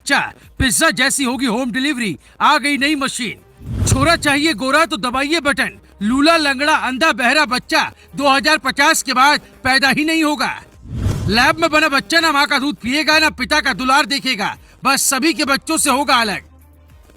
बच्चा, पिज्जा जैसी होगी होम डिलीवरी। आ गई नई मशीन। छोरा चाहिए गोरा तो दबाइए बटन। लूला लंगड़ा अंधा बहरा बच्चा 2050 के बाद पैदा ही नहीं होगा। लैब में बना बच्चा ना माँ का दूध पिएगा ना पिता का दुलार देखेगा, बस सभी के बच्चों से होगा अलग।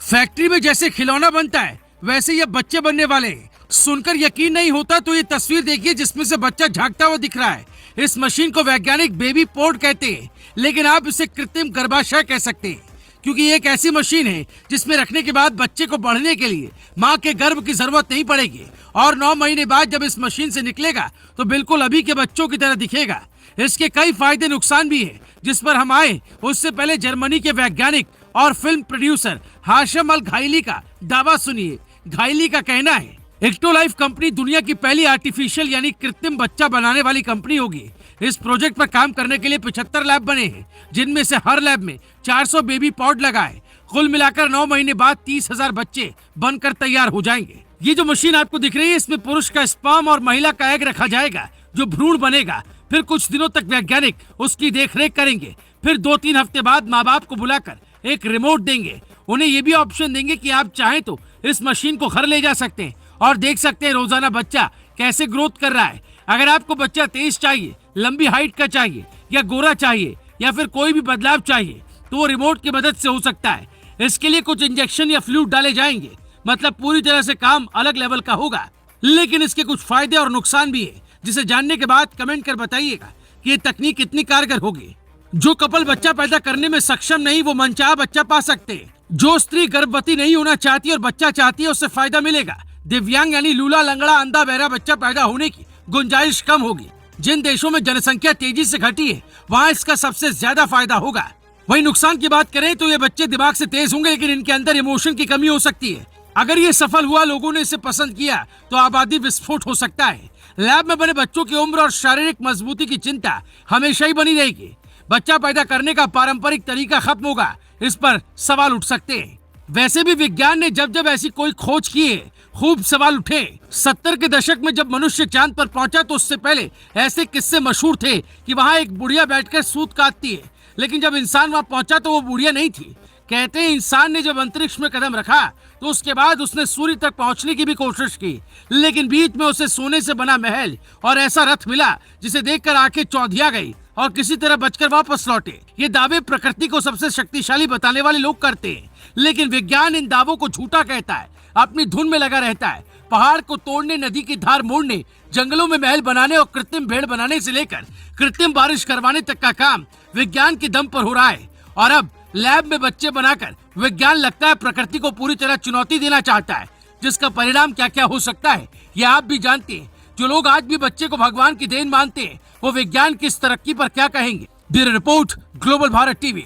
फैक्ट्री में जैसे खिलौना बनता है वैसे ये बच्चे बनने वाले हैं। सुनकर यकीन नहीं होता तो ये तस्वीर देखिए जिसमें से बच्चा झांकता हुआ दिख रहा है। इस मशीन को वैज्ञानिक बेबी पोर्ट कहते हैं, लेकिन आप इसे कृत्रिम गर्भाशय कह सकते हैं, क्योंकि ये एक ऐसी मशीन है जिसमें रखने के बाद बच्चे को बढ़ने के लिए माँ के गर्भ की जरूरत नहीं पड़ेगी और 9 महीने बाद जब इस मशीन से निकलेगा तो बिल्कुल अभी के बच्चों की तरह दिखेगा। इसके कई फायदे नुकसान भी हैं, जिस पर हम आए उससे पहले जर्मनी के वैज्ञानिक और फिल्म प्रोड्यूसर हाशम अल घाइली का दावा सुनिए। घाइली का कहना है, एक्टोलाइफ कंपनी दुनिया की पहली आर्टिफिशियल यानी कृत्रिम बच्चा बनाने वाली कंपनी होगी। इस प्रोजेक्ट पर काम करने के लिए 75 लैब बने हैं, जिनमें से हर लैब में 400 बेबी पॉड लगाए। कुल मिलाकर 9 महीने बाद 30,000 बच्चे बनकर तैयार हो जाएंगे। ये जो मशीन आपको दिख रही है इसमें पुरुष का स्पर्म और महिला का एग रखा जाएगा जो भ्रूण बनेगा। फिर कुछ दिनों तक वैज्ञानिक उसकी देखरेख करेंगे। फिर 2-3 हफ्ते बाद माँ बाप को बुलाकर एक रिमोट देंगे। उन्हें ये भी ऑप्शन देंगे कि आप चाहें तो इस मशीन को घर ले जा सकते हैं और देख सकते हैं रोजाना बच्चा कैसे ग्रोथ कर रहा है। अगर आपको बच्चा तेज चाहिए, लंबी हाइट का चाहिए या गोरा चाहिए या फिर कोई भी बदलाव चाहिए तो वो रिमोट की मदद से हो सकता है। इसके लिए कुछ इंजेक्शन या फ्लूइड डाले जाएंगे, मतलब पूरी तरह से काम अलग लेवल का होगा। लेकिन इसके कुछ फायदे और नुकसान भी है, जिसे जानने के बाद कमेंट कर बताइएगा कि ये तकनीक कितनी कारगर होगी। जो कपल बच्चा पैदा करने में सक्षम नहीं वो मनचाहा बच्चा पा सकते हैं। जो स्त्री गर्भवती नहीं होना चाहती और बच्चा चाहती है उससे फायदा मिलेगा। दिव्यांग यानी लूला लंगड़ा अंधा बहरा बच्चा पैदा होने की गुंजाइश कम होगी। जिन देशों में जनसंख्या तेजी से घटी है वहाँ इसका सबसे ज्यादा फायदा होगा। वहीं नुकसान की बात करें तो ये बच्चे दिमाग से तेज होंगे, लेकिन इनके अंदर इमोशन की कमी हो सकती है। अगर ये सफल हुआ, लोगों ने इसे पसंद किया तो आबादी विस्फोट हो सकता है। लैब में बने बच्चों की उम्र और शारीरिक मजबूती की चिंता हमेशा ही बनी रहेगी। बच्चा पैदा करने का पारंपरिक तरीका खत्म होगा, इस पर सवाल उठ सकते हैं। वैसे भी विज्ञान ने जब जब ऐसी कोई खोज की है खूब सवाल उठे। 70 के दशक में जब मनुष्य चांद पर पहुंचा तो उससे पहले ऐसे किस्से मशहूर थे कि वहां एक बुढ़िया बैठकर सूत काटती है, लेकिन जब इंसान वहां पहुंचा तो वो बुढ़िया नहीं थी। कहते हैं इंसान ने जब अंतरिक्ष में कदम रखा तो उसके बाद उसने सूर्य तक पहुंचने की भी कोशिश की, लेकिन बीच में उसे सोने से बना महल और ऐसा रथ मिला जिसे देखकर आंखें चौंधिया गई और किसी तरह बचकर वापस लौटे। ये दावे प्रकृति को सबसे शक्तिशाली बताने वाले लोग करते हैं, लेकिन विज्ञान इन दावों को झूठा कहता है। अपनी धुन में लगा रहता है। पहाड़ को तोड़ने, नदी की धार मोड़ने, जंगलों में महल बनाने और कृत्रिम भेड़ बनाने से लेकर कृत्रिम बारिश करवाने तक का काम विज्ञान के दम पर हो रहा है। और अब लैब में बच्चे बनाकर विज्ञान लगता है प्रकृति को पूरी तरह चुनौती देना चाहता है, जिसका परिणाम क्या क्या हो सकता है ये आप भी जानते हैं। जो लोग आज भी बच्चे को भगवान की देन मानते हैं वो विज्ञान की इस तरक्की पर क्या कहेंगे। Bureau report, global Bharat TV.